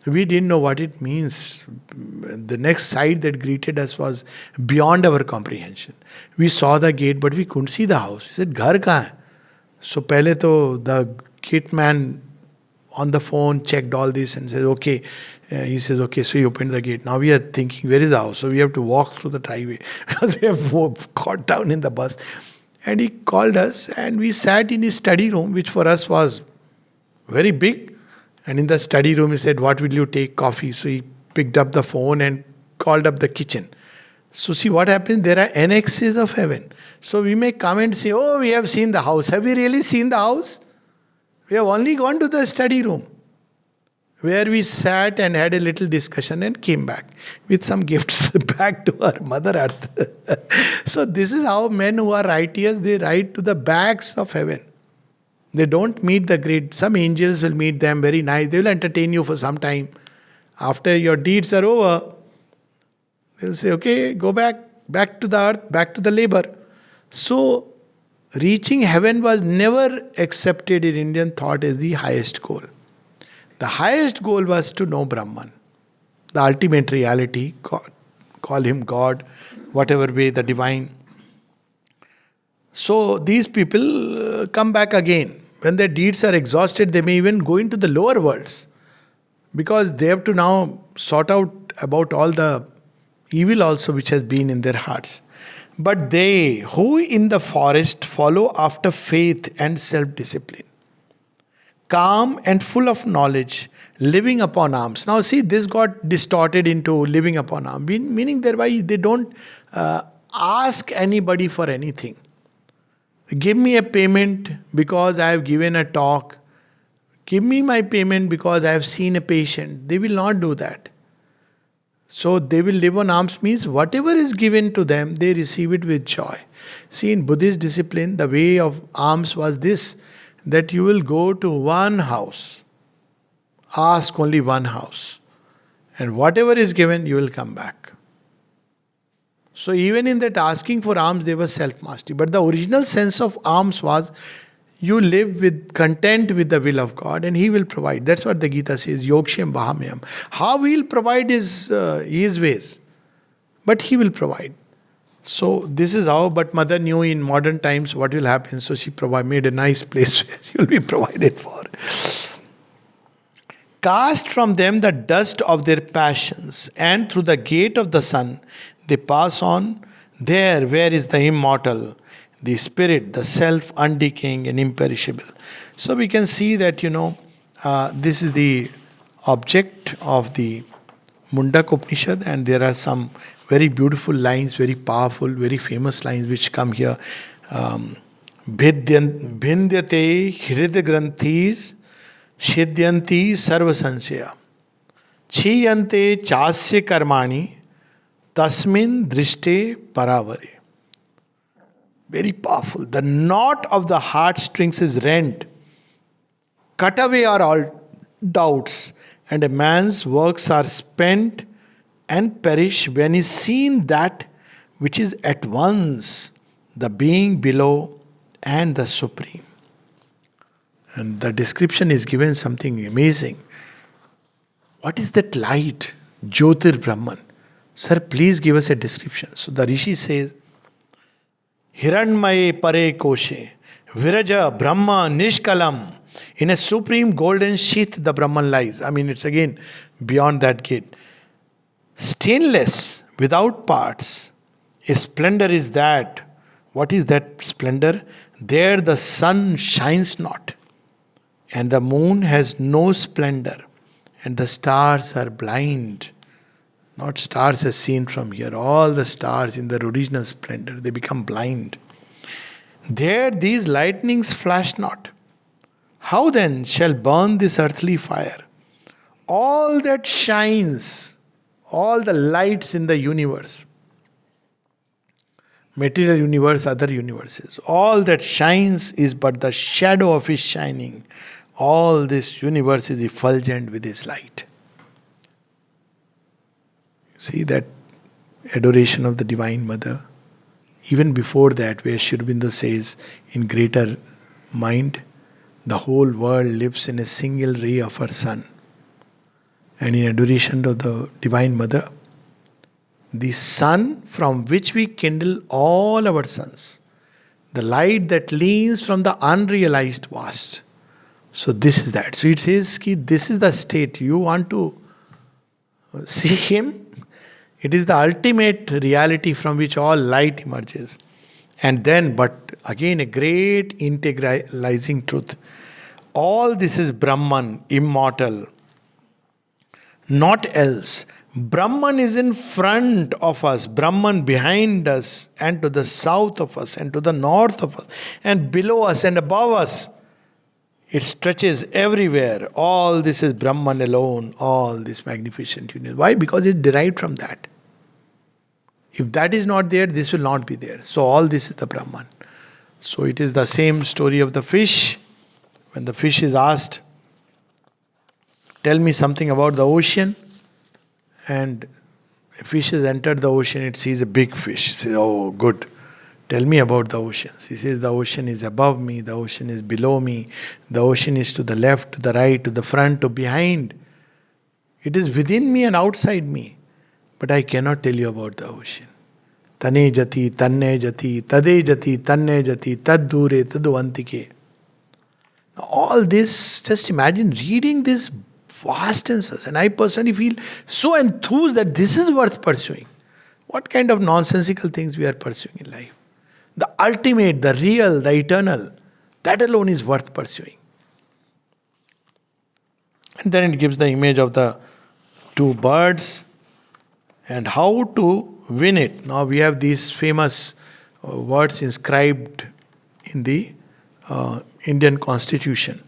We didn't know what it means. The next sight that greeted us was beyond our comprehension. We saw the gate, but we couldn't see the house. He said, "Ghar kahan hai?" So pehle to the gate man on the phone checked all this and said, okay. He says, okay, so he opened the gate. Now we are thinking, where is the house? So we have to walk through the driveway because we have got down in the bus. And he called us and we sat in his study room, which for us was very big. And in the study room, he said, what will you take? Coffee. So he picked up the phone and called up the kitchen. So see what happens? There are annexes of heaven. So we may come and say, oh, we have seen the house. Have we really seen the house? We have only gone to the study room, where we sat and had a little discussion and came back with some gifts back to our Mother Earth. So this is how men who are righteous, they ride to the backs of heaven. They don't meet the great. Some angels will meet them, very nice. They will entertain you for some time. After your deeds are over, they'll say, okay, go back to the earth, back to the labor. So reaching heaven was never accepted in Indian thought as the highest goal. The highest goal was to know Brahman, the ultimate reality, call him God, whatever way, the divine. So these people come back again. When their deeds are exhausted, they may even go into the lower worlds, because they have to now sort out about all the evil also which has been in their hearts. But they who in the forest follow after faith and self-discipline, calm and full of knowledge, living upon alms. Now see, this got distorted into living upon alms, meaning thereby they don't ask anybody for anything. Give me a payment because I have given a talk. Give me my payment because I have seen a patient. They will not do that. So they will live on alms means whatever is given to them, they receive it with joy. See, in Buddhist discipline, the way of alms was this, that you will go to one house, ask only one house, and whatever is given, you will come back. So even in that asking for alms, there was self-mastery. But the original sense of alms was, you live with content with the will of God and He will provide. That's what the Gita says, Yogshyam Vahamyam. How He will provide is His ways. But He will provide. So this is how, but mother knew in modern times what will happen. So she made a nice place where she will be provided for. Cast from them the dust of their passions, and through the gate of the sun they pass on. There, where is the immortal, the spirit, the self, undecaying and imperishable. So we can see that, this is the object of the Mundak Upanishad, and there are some very beautiful lines, very powerful, very famous lines which come here. Bhindyate hrid granthir shidyanti sarva sanshaya chiyante chasya karmani tasmin drishte paravare. Very powerful. The knot of the heartstrings is rent. Cut away are all doubts, and a man's works are spent and perish when is seen that which is at once the being below and the supreme. And the description is given something amazing. What is that light? Jyotir Brahman. Sir, please give us a description. So the Rishi says, Hiranmaye pare koshe, Viraja Brahma nishkalam. In a supreme golden sheath, the Brahman lies. I mean, it's again beyond that gate. Stainless, without parts. A splendor is that. What is that splendor? There the sun shines not, and the moon has no splendor, and the stars are blind. Not stars as seen from here. All the stars in their original splendor, they become blind. There these lightnings flash not. How then shall burn this earthly fire? All that shines, all the lights in the universe, material universe, other universes, all that shines is but the shadow of his shining. All this universe is effulgent with his light. See that adoration of the Divine Mother. Even before that, where Sri Aurobindo says, in greater mind, the whole world lives in a single ray of her sun. And in adoration of the Divine Mother, the sun from which we kindle all our suns, the light that leans from the unrealized vast. So this is that. So it says, this is the state. You want to see Him? It is the ultimate reality from which all light emerges. And then, but again, a great integralizing truth. All this is Brahman, immortal. Not else. Brahman is in front of us, Brahman behind us, and to the south of us, and to the north of us, and below us, and above us. It stretches everywhere. All this is Brahman alone, all this magnificent universe. Why? Because it derived from that. If that is not there, this will not be there. So all this is the Brahman. So it is the same story of the fish. When the fish is asked, tell me something about the ocean. And a fish has entered the ocean, it sees a big fish. It says, oh, good. Tell me about the oceans. He says, the ocean is above me, the ocean is below me, the ocean is to the left, to the right, to the front, to behind. It is within me and outside me. But I cannot tell you about the ocean. Tane jati, tanne jati, tade jati, tanne jati, tad dure, taduvantike. All this, just imagine reading this vast answers. And I personally feel so enthused that this is worth pursuing. What kind of nonsensical things we are pursuing in life? The ultimate, the real, the eternal, that alone is worth pursuing. And then it gives the image of the two birds and how to win it. Now we have these famous words inscribed in the Indian Constitution.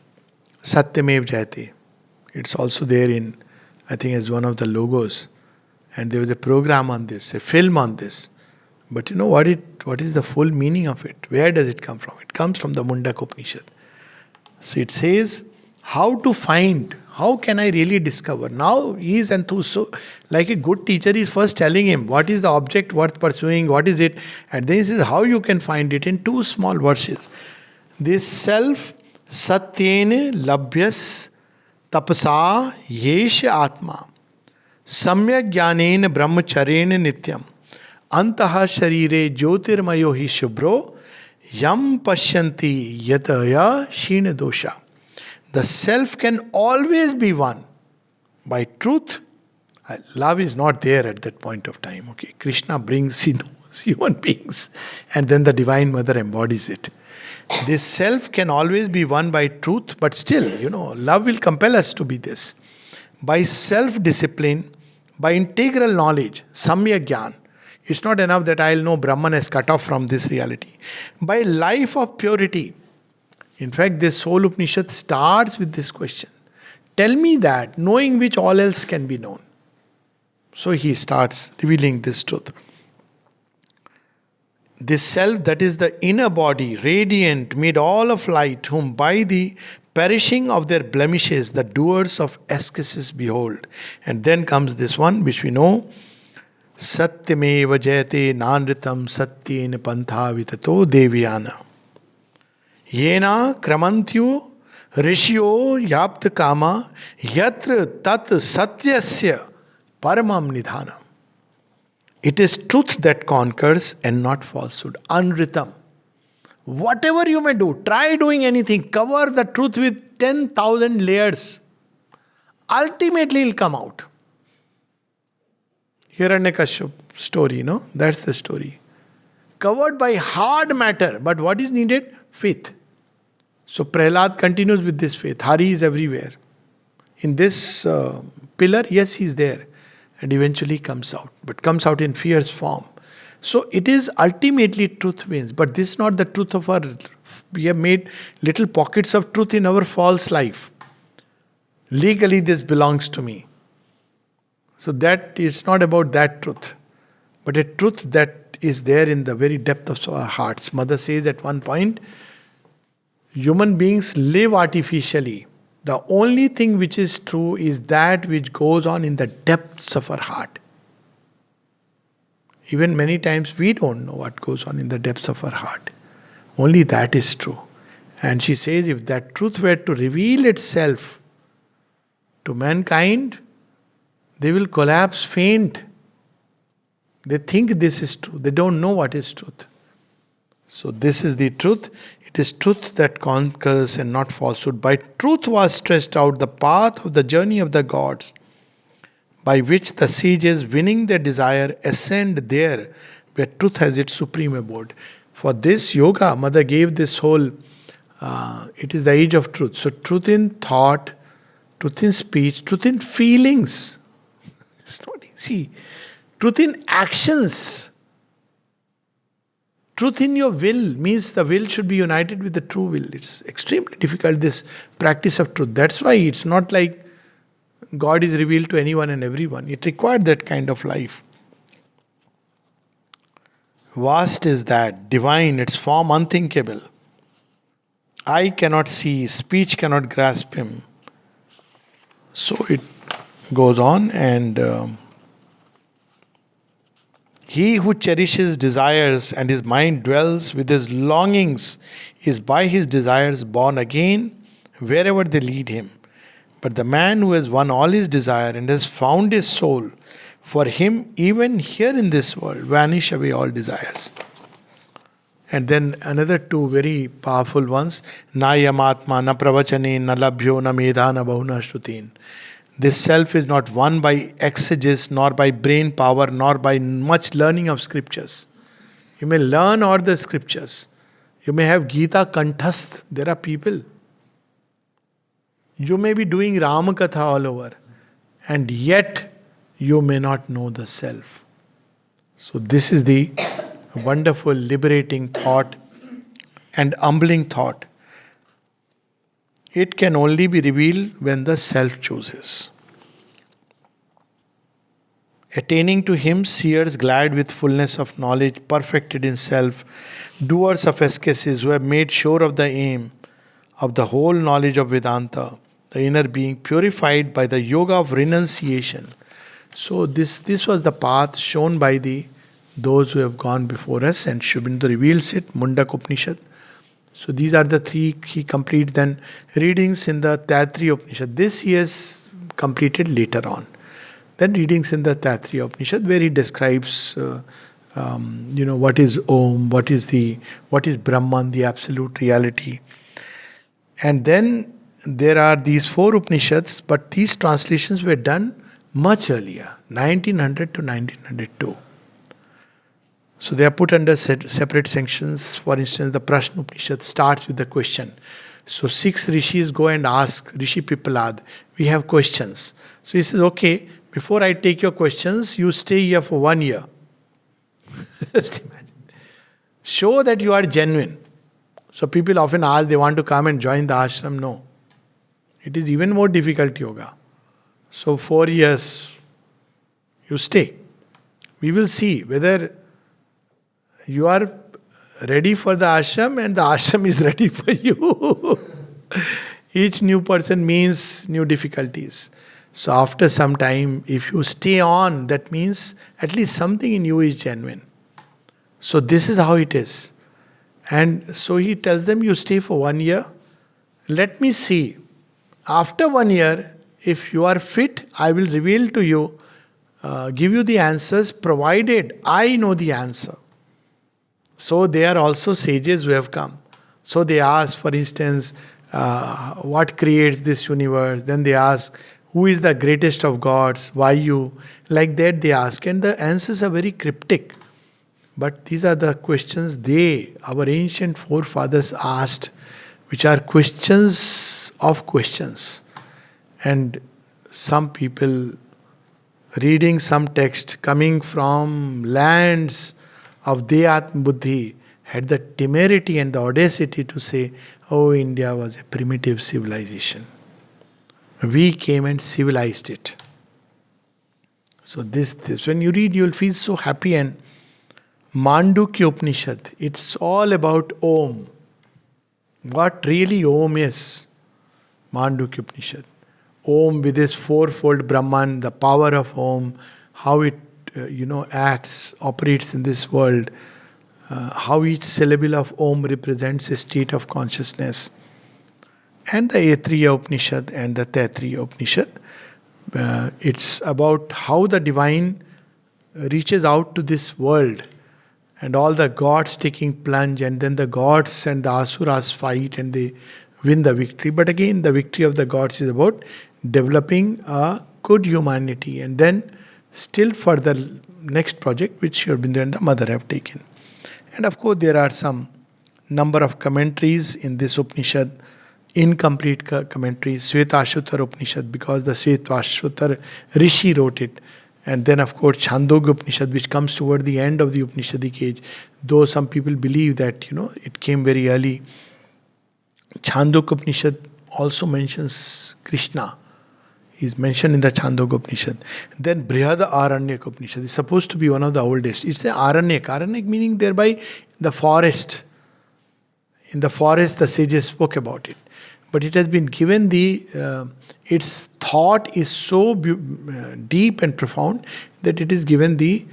Satyamev Jayate. It's also there in, I think, as one of the logos. And there was a program on this, a film on this. But you know what is the full meaning of it? Where does it come from? It comes from the Mundak Upanishad. So it says, how to find, how can I really discover? Now he is enthused. So like a good teacher is first telling him what is the object worth pursuing, what is it? And then he says how you can find it in two small verses. This self satyene labhyas tapasa yesh atma samyak jnanena brahmacharena nityam Antaha sharire jyotirmayo hi shubhro yam pashyanti yataya shina dosha. The self can always be won by truth. Love is not there at that point of time. Okay, Krishna brings human beings, and then the Divine Mother embodies it. This self can always be won by truth, but still, love will compel us to be this. By self-discipline, by integral knowledge, samyak gyan. It's not enough that I'll know Brahman is cut off from this reality. By life of purity. In fact, this whole Upanishad starts with this question. Tell me that, knowing which all else can be known. So he starts revealing this truth. This self that is the inner body, radiant, made all of light, whom by the perishing of their blemishes the doers of ascesis behold. And then comes this one which we know. Satyameva jayate nanritam satyena pantha vitato devyana. Yena kramantyu rishyo yapta kama yatra tat satyasya paramam nidhanam. It is truth that conquers and not falsehood. Anritam. Whatever you may do, try doing anything, cover the truth with 10,000 layers. Ultimately, it will come out. Hiranyakashipu story, that's the story. Covered by hard matter, but what is needed? Faith. So Prahlad continues with this faith. Hari is everywhere. In this pillar, yes, he is there. And eventually comes out, but comes out in fierce form. So it is ultimately truth wins, but this is not the truth of our. We have made little pockets of truth in our false life. Legally, this belongs to me. So that is not about that truth, but a truth that is there in the very depth of our hearts. Mother says at one point, human beings live artificially. The only thing which is true is that which goes on in the depths of our heart. Even many times we don't know what goes on in the depths of our heart. Only that is true. And she says if that truth were to reveal itself to mankind, they will collapse, faint. They think this is true. They don't know what is truth. So this is the truth. It is truth that conquers and not falsehood. By truth was stretched out the path of the journey of the gods, by which the sages, winning their desire, ascend there where truth has its supreme abode. For this yoga, Mother gave this whole, it is the age of truth. So truth in thought, truth in speech, truth in feelings. It's not easy. Truth in actions. Truth in your will means the will should be united with the true will. It's extremely difficult, this practice of truth. That's why it's not like God is revealed to anyone and everyone. It required that kind of life. Vast is that, divine, its form unthinkable. Eye cannot see, speech cannot grasp him. So it goes on and he who cherishes desires and his mind dwells with his longings is by his desires born again wherever they lead him. But the man who has won all his desire and has found his soul, for him even here in this world vanish away all desires. And then another two very powerful ones. Na yamatma na pravachane na labhyo na medha na bahuna shrutin. This self is not won by exegesis, nor by brain power, nor by much learning of scriptures. You may learn all the scriptures. You may have Gita kanthasth. There are people. You may be doing Ramakatha all over. And yet, you may not know the self. So this is the wonderful, liberating thought and humbling thought. It can only be revealed when the self chooses. Attaining to him, seers glad with fullness of knowledge, perfected in self, doers of ascesis who have made sure of the aim of the whole knowledge of Vedanta, the inner being purified by the yoga of renunciation. So this was the path shown by those who have gone before us, and Sri Aurobindo reveals it, Mundak Upanishad. So these are the three he completes. Then readings in the Taittiriya Upanishad. This he has completed later on. Then readings in the Taittiriya Upanishad where he describes what is Om, what is Brahman, the absolute reality. And then there are these 4 Upanishads, but these translations were done much earlier, 1900 to 1902. So they are put under separate sections. For instance, the Prashna Upanishad starts with the question. So 6 rishis go and ask Rishi Pipalad, we have questions. So he says, okay, before I take your questions, you stay here for 1 year. Just imagine. Show that you are genuine. So people often ask, they want to come and join the ashram. No. It is even more difficult yoga. So 4 years, you stay. We will see whether you are ready for the ashram and the ashram is ready for you. Each new person means new difficulties. So after some time, if you stay on, that means at least something in you is genuine. So this is how it is. And so he tells them, you stay for 1 year. Let me see. After 1 year, if you are fit, I will reveal to you, give you the answers, provided I know the answer. So they are also sages who have come. So they ask, for instance, what creates this universe? Then they ask, who is the greatest of gods? Why you? Like that they ask. And the answers are very cryptic. But these are the questions our ancient forefathers asked, which are questions of questions. And some people reading some text coming from lands of Deyatma Buddhi had the temerity and the audacity to say, oh, India was a primitive civilization. We came and civilized it. So this when you read, you will feel so happy. And Mandukya Upanishad, it's all about Om. What really Om is. Mandukya Upanishad. Om with this fourfold Brahman, the power of Om, how it acts, operates in this world, how each syllable of Om represents a state of consciousness. And the Atriya Upanishad and the Taittiriya Upanishad, it's about how the divine reaches out to this world and all the gods taking plunge, and then the gods and the Asuras fight and they win the victory. But again, the victory of the gods is about developing a good humanity, and then still for the next project which Sri Aurobindo and the mother have taken. And of course, there are some number of commentaries in this Upanishad, incomplete commentaries, Shvetashvatar Upanishad, because the Shvetashvatar Rishi wrote it. And then, of course, Chandogya Upanishad, which comes toward the end of the Upanishadic age, though some people believe that, it came very early. Chandogya Upanishad also mentions Krishna. He's mentioned in the Chandogya Upanishad. Then Brihad Aranyak Upanishad is supposed to be one of the oldest. It's a Aranyak. Aranyak meaning thereby the forest. In the forest, the sages spoke about it. But it has been given its thought is so deep and profound that it is given the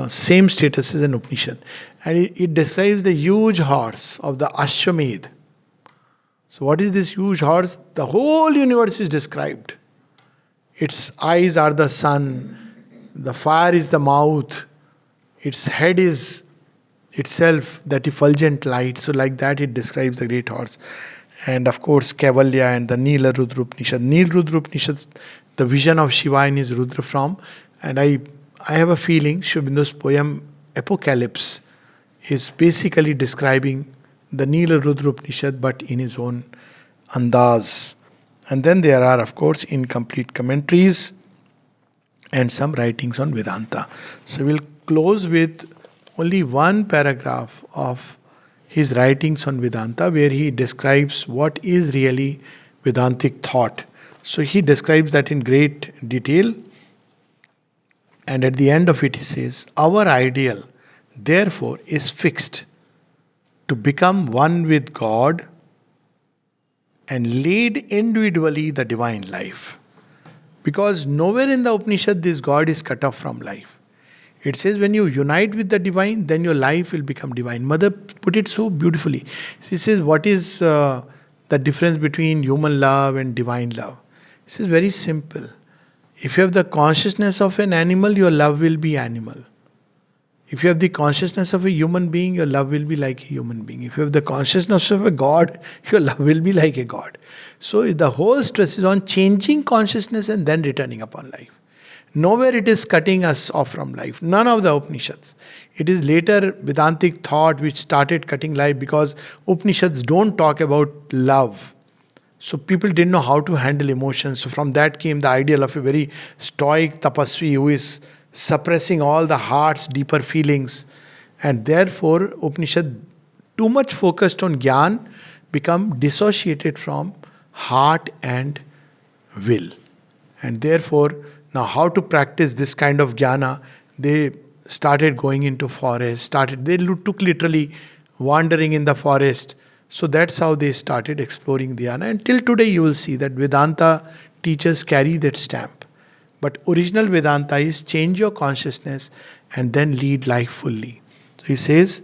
same status as an Upanishad. And it describes the huge horse of the Ashwamedh. So what is this huge horse? The whole universe is described. Its eyes are the sun, the fire is the mouth, its head is itself that effulgent light. So like that it describes the great horse. And of course Kaivalya and the Nila Rudra Upanishad. Nila Rudra Upanishad, the vision of Shiva in his Rudra form. And I have a feeling Sri Aurobindo's poem Apocalypse is basically describing the Nila Rudra Upanishad but in his own andaz. And then there are, of course, incomplete commentaries and some writings on Vedanta. So we'll close with only one paragraph of his writings on Vedanta, where he describes what is really Vedantic thought. So he describes that in great detail. And at the end of it, he says, our ideal, therefore, is fixed to become one with God and lead individually the divine life. Because nowhere in the Upanishad this God is cut off from life. It says when you unite with the divine, then your life will become divine. Mother put it so beautifully. She says, what is the difference between human love and divine love? This is very simple. If you have the consciousness of an animal, your love will be animal. If you have the consciousness of a human being, your love will be like a human being. If you have the consciousness of a God, your love will be like a God. So the whole stress is on changing consciousness and then returning upon life. Nowhere it is cutting us off from life. None of the Upanishads. It is later Vedantic thought which started cutting life, because Upanishads don't talk about love. So people didn't know how to handle emotions. So from that came the ideal of a very stoic tapasvi who is suppressing all the heart's deeper feelings. And therefore Upanishad, too much focused on Gyan, become dissociated from heart and will. And therefore, now how to practice this kind of jnana, they started going into forest, they took literally wandering in the forest. So that's how they started exploring dhyana. And till today you will see that Vedanta teachers carry that stamp. But original Vedanta is change your consciousness and then lead life fully. So he says,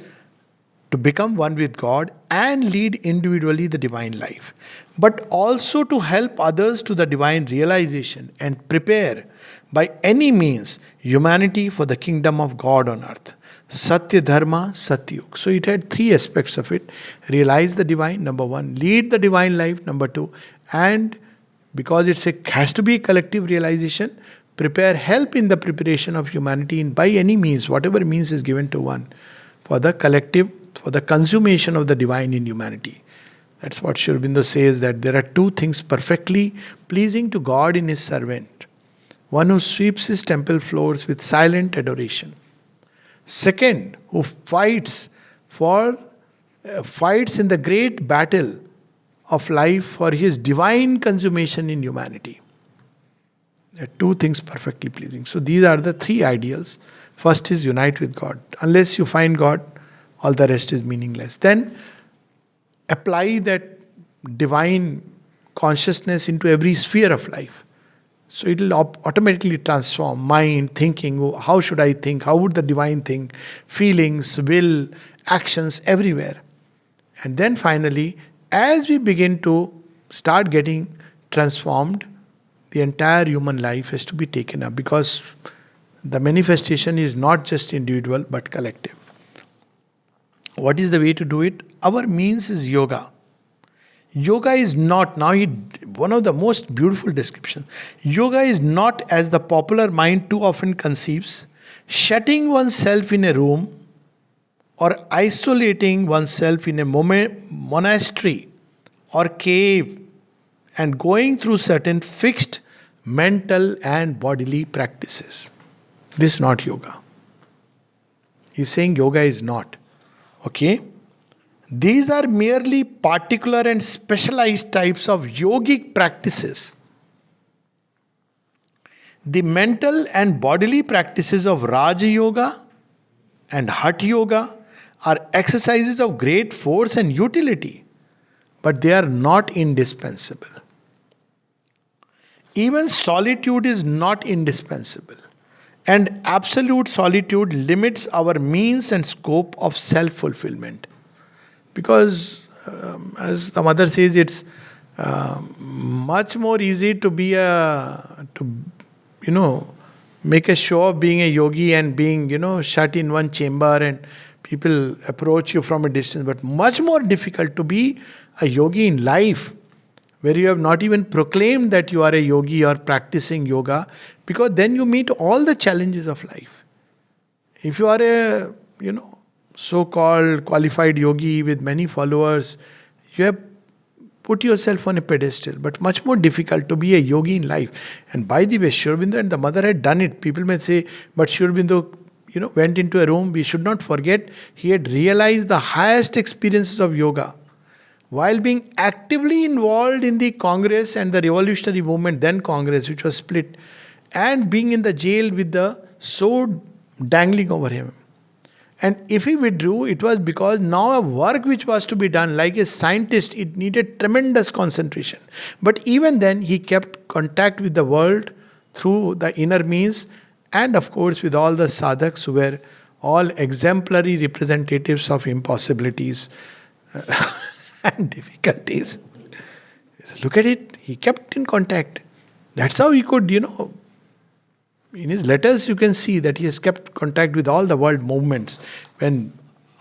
to become one with God and lead individually the divine life, but also to help others to the divine realization and prepare by any means humanity for the kingdom of God on earth. Satya Dharma, Satyug. So it had three aspects of it. Realize the divine, number one. Lead the divine life, number two. And because has to be a collective realization, prepare, help in the preparation of humanity by any means, whatever means is given to one, for the collective, for the consummation of the divine in humanity. That's what Sri Aurobindo says, that there are two things perfectly pleasing to God in His servant. One who sweeps His temple floors with silent adoration. Second, who fights in the great battle of life for his divine consummation in humanity. There are two things perfectly pleasing. So these are the three ideals. First is unite with God. Unless you find God, all the rest is meaningless. Then apply that divine consciousness into every sphere of life. So it will automatically transform mind, thinking. How should I think? How would the divine think? Feelings, will, actions, everywhere. And then finally, as we begin to start getting transformed, the entire human life has to be taken up, because the manifestation is not just individual but collective. What is the way to do it? Our means is yoga. Yoga is not, one of the most beautiful descriptions. Yoga is not, as the popular mind too often conceives, shutting oneself in a room or isolating oneself in a monastery or cave and going through certain fixed mental and bodily practices. This is not yoga. He's saying yoga is not. Okay? These are merely particular and specialized types of yogic practices. The mental and bodily practices of Raja Yoga and Hatha Yoga are exercises of great force and utility, but they are not indispensable. Even solitude is not indispensable, and absolute solitude limits our means and scope of self-fulfillment. Because, as the mother says, it's much more easy to make a show of being a yogi and being, shut in one chamber and people approach you from a distance. But much more difficult to be a yogi in life, where you have not even proclaimed that you are a yogi or practicing yoga, because then you meet all the challenges of life. If you are a, so-called qualified yogi with many followers, you have put yourself on a pedestal. But much more difficult to be a yogi in life. And by the way, Sri Aurobindo and the mother had done it. People may say, but Sri Aurobindo, went into a room. We should not forget, he had realized the highest experiences of yoga while being actively involved in the Congress and the revolutionary movement, then Congress, which was split, and being in the jail with the sword dangling over him. And if he withdrew, it was because now a work which was to be done, like a scientist, it needed tremendous concentration. But even then, he kept contact with the world through the inner means, and of course with all the sadhaks who were all exemplary representatives of impossibilities and difficulties. Look at it, he kept in contact. That's how he could, In his letters, you can see that he has kept contact with all the world movements. When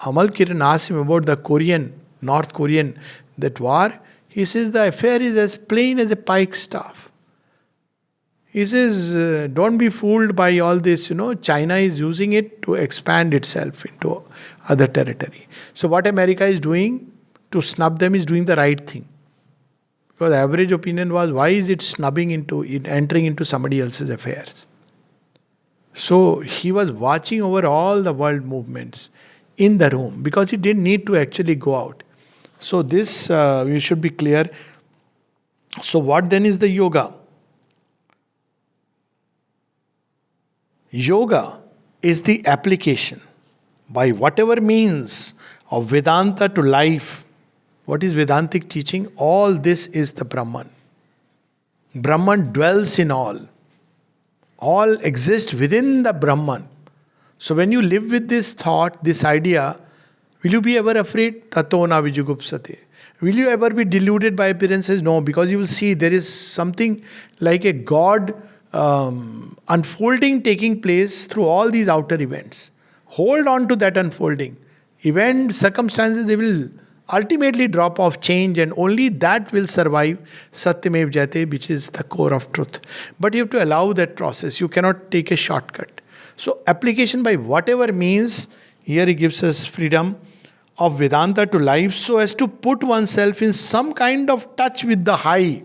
Amal Kiran asked him about the North Korean, that war, he says the affair is as plain as a pike staff. He says, don't be fooled by all this, China is using it to expand itself into other territory. So what America is doing to snub them is doing the right thing. Because the average opinion was, why is it entering into somebody else's affairs? So he was watching over all the world movements in the room because he didn't need to actually go out. So this, we should be clear. So what then is the yoga? Yoga is the application by whatever means of Vedanta to life. What is Vedantic teaching? All this is the Brahman. Brahman dwells in all. All exist within the Brahman. So when you live with this thought, this idea, will you be ever afraid? Tato na vijugupsate. Will you ever be deluded by appearances? No, because you will see there is something like a God unfolding taking place through all these outer events. Hold on to that unfolding. Events, circumstances, they will ultimately drop off, change, and only that will survive Satyamev Jayate, which is the core of truth. But you have to allow that process. You cannot take a shortcut. So application by whatever means, here he gives us freedom of Vedanta to life so as to put oneself in some kind of touch with the high.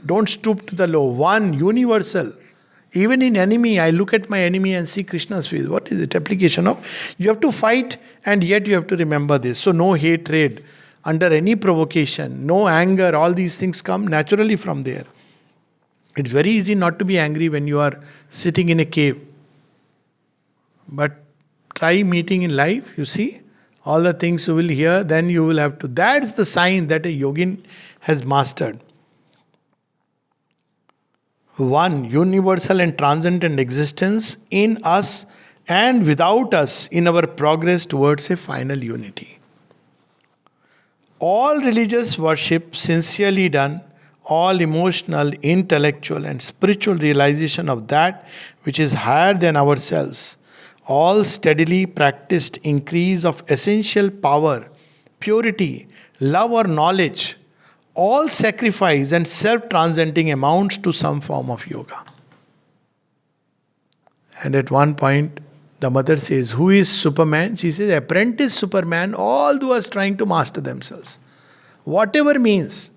Don't stoop to the low. One, universal. Even in enemy, I look at my enemy and see Krishna's face. What is it? Application of, you have to fight and yet you have to remember this. So no hatred under any provocation, no anger, all these things come naturally from there. It's very easy not to be angry when you are sitting in a cave. But try meeting in life, you see, all the things you will hear, then you will have to. That's the sign that a yogin has mastered. One, universal and transcendent existence in us and without us in our progress towards a final unity. All religious worship sincerely done, all emotional, intellectual and spiritual realization of that which is higher than ourselves, all steadily practiced increase of essential power, purity, love or knowledge, all sacrifice and self-transcending amounts to some form of yoga. And at one point, the mother says, who is Superman? She says, apprentice Superman, all those trying to master themselves. Whatever means,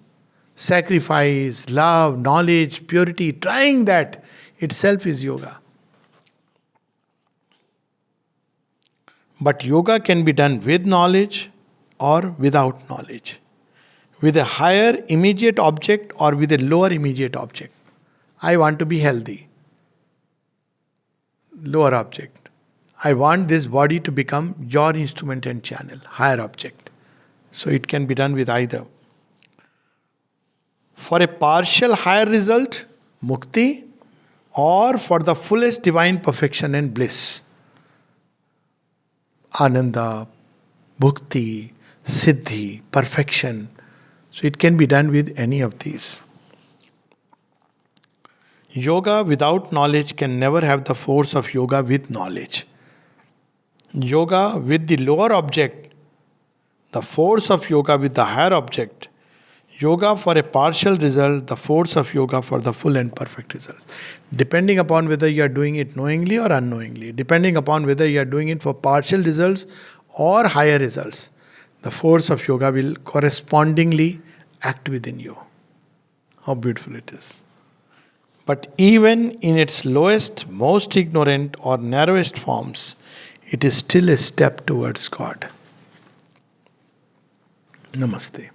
sacrifice, love, knowledge, purity, trying that itself is yoga. But yoga can be done with knowledge or without knowledge. With a higher immediate object or with a lower immediate object. I want to be healthy. Lower object. I want this body to become your instrument and channel. Higher object. So it can be done with either. For a partial higher result, mukti, or for the fullest divine perfection and bliss. Ananda, bhukti, siddhi, perfection. So it can be done with any of these. Yoga without knowledge can never have the force of yoga with knowledge. Yoga with the lower object, the force of yoga with the higher object. Yoga for a partial result, the force of yoga for the full and perfect result. Depending upon whether you are doing it knowingly or unknowingly, depending upon whether you are doing it for partial results or higher results, the force of yoga will correspondingly act within you. How beautiful it is. But even in its lowest, most ignorant or narrowest forms, it is still a step towards God. Namaste.